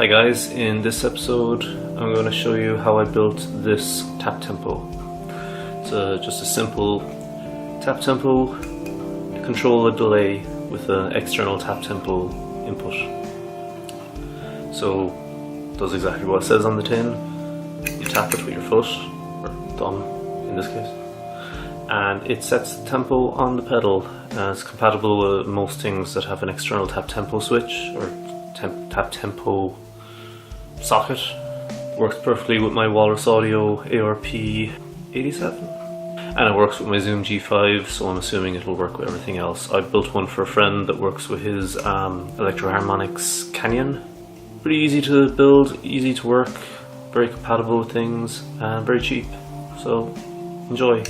Hi guys, in this episode I'm going to show you how I built this tap tempo. It's just a simple tap tempo to control a delay with an external tap tempo input. So it does exactly what it says on the tin. You tap it with your foot, or thumb in this case, and it sets the tempo on the pedal. It's compatible with most things that have an external tap tempo switch or tap tempo socket. Works perfectly with my Walrus Audio ARP87, and it works with my Zoom G5, so I'm assuming it will work with everything else. I built one for a friend that works with his Electro Harmonix Canyon. Pretty easy to build, easy to work, very compatible with things, and very cheap. So enjoy.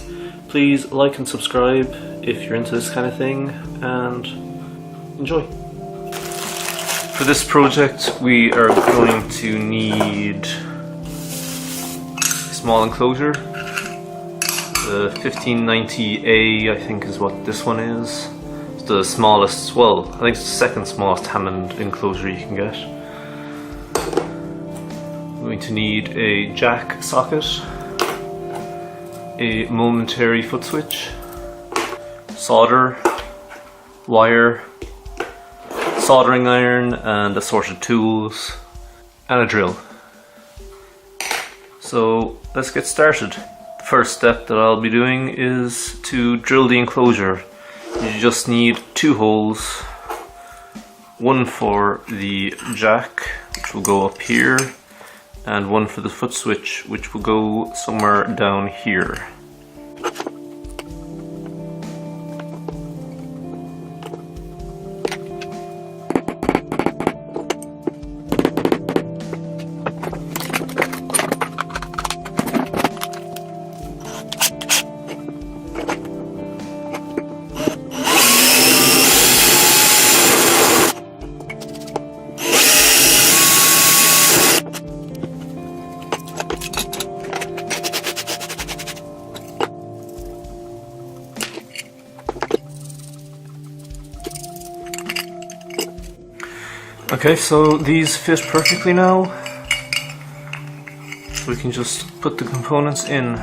Please like and subscribe if you're into this kind of thing, and enjoy. For this project we are going to need a small enclosure. The 1590A I think is what this one is. It's the smallest, well I think it's the second smallest Hammond enclosure you can get. We're going to need a jack socket, a momentary foot switch, solder, wire, soldering iron and assorted tools, and a drill. So let's get started. The first step that I'll be doing is to drill the enclosure. You just need 2 holes, one for the jack, which will go up here, and one for the foot switch, which will go somewhere down here. Okay, so these fit perfectly now. We can just put the components in.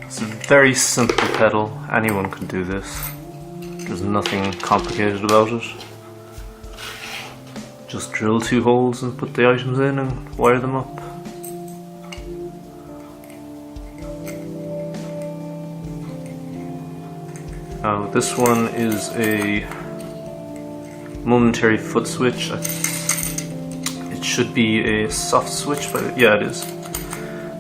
It's a very simple pedal, anyone can do this. There's nothing complicated about it. Just drill 2 holes and put the items in and wire them up. Now this one is a momentary foot switch. It should be a soft switch, but yeah, it is.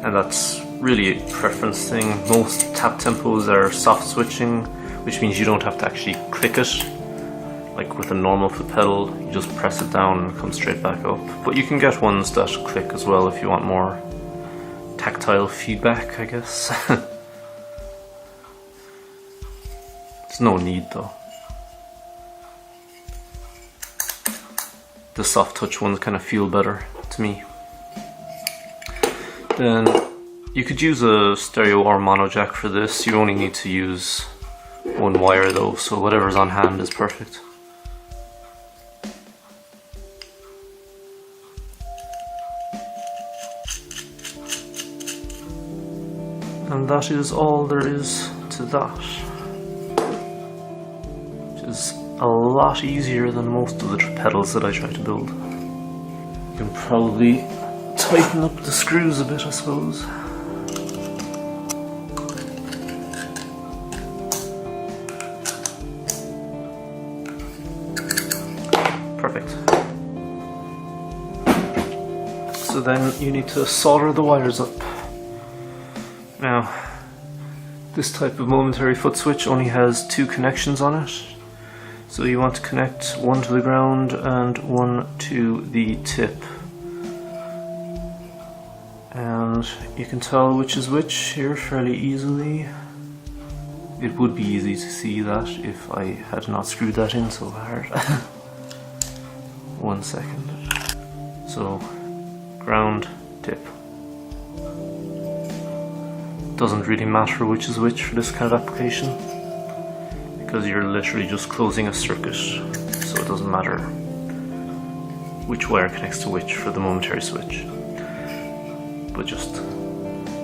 And that's really a preference thing. Most tap tempos are soft switching, which means you don't have to actually click it. Like with a normal foot pedal, you just press it down and it comes straight back up. But you can get ones that click as well if you want more tactile feedback, I guess. There's no need though. The soft touch ones kind of feel better to me. Then you could use a stereo or mono jack for this. You only need to use 1 wire though, so whatever's on hand is perfect. And that is all there is to that. Which is a lot easier than most of the pedals that I try to build. You can probably tighten up the screws a bit, I suppose. Perfect. So then you need to solder the wires up. Now, this type of momentary foot switch only has 2 connections on it. So you want to connect one to the ground and one to the tip. And you can tell which is which here fairly easily. It would be easy to see that if I had not screwed that in so hard. 1 second. So, ground, tip. Doesn't really matter which is which for this kind of application, because you're literally just closing a circuit, so it doesn't matter which wire connects to which for the momentary switch. But just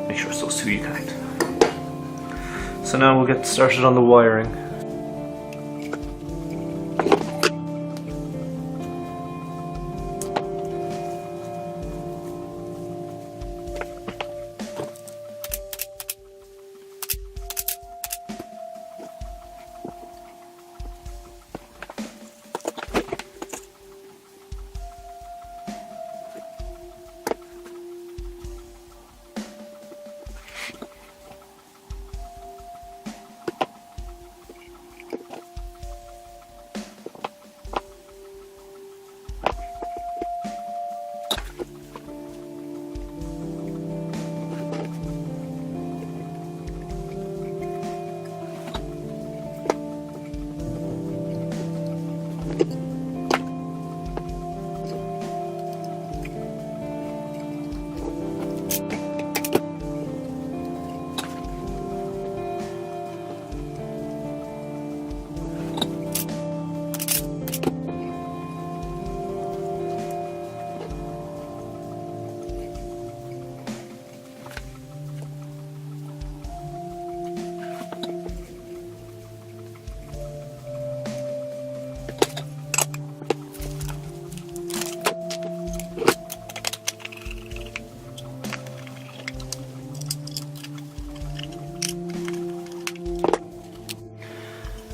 make sure it's those two you connect. So now we'll get started on the wiring.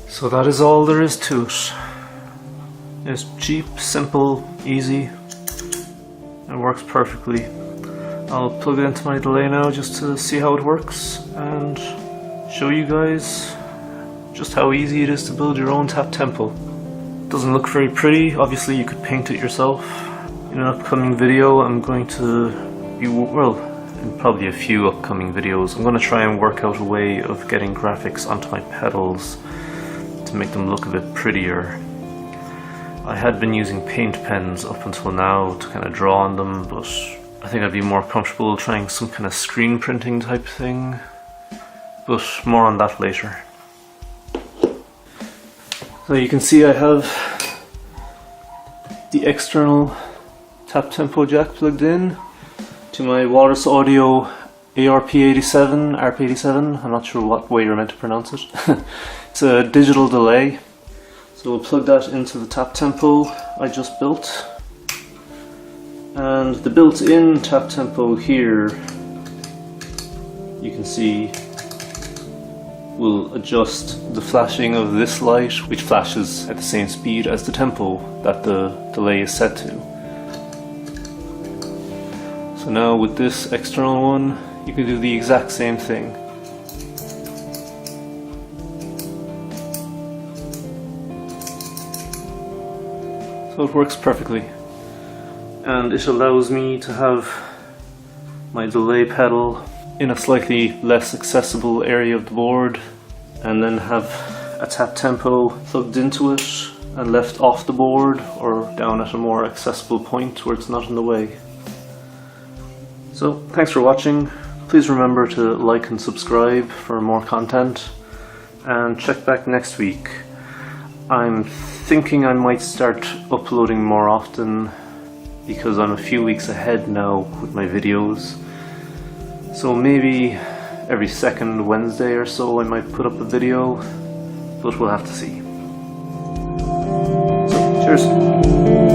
So that is all there is to it. It's cheap, simple, easy. It works perfectly. I'll plug it into my delay now just to see how it works and show you guys just how easy it is to build your own tap tempo. Doesn't look very pretty. Obviously you could paint it yourself. In an upcoming video I'm going to be, well, in probably a few upcoming videos, I'm going to try and work out a way of getting graphics onto my pedals to make them look a bit prettier. I had been using paint pens up until now to kind of draw on them, but I think I'd be more comfortable trying some kind of screen printing type thing, but more on that later. So you can see I have the external tap tempo jack plugged in to my Walrus Audio ARP87, ARP87, I'm not sure what way you're meant to pronounce it. It's a digital delay, so we'll plug that into the tap tempo I just built. And the built-in tap tempo here, you can see, will adjust the flashing of this light, which flashes at the same speed as the tempo that the delay is set to. So now with this external one, you can do the exact same thing. So it works perfectly. And it allows me to have my delay pedal in a slightly less accessible area of the board, and then have a tap tempo plugged into it and left off the board or down at a more accessible point where it's not in the way. So thanks for watching. Please remember to like and subscribe for more content, and check back next week. I'm thinking I might start uploading more often because I'm a few weeks ahead now with my videos. So maybe every second Wednesday or so I might put up a video, but we'll have to see. So, cheers!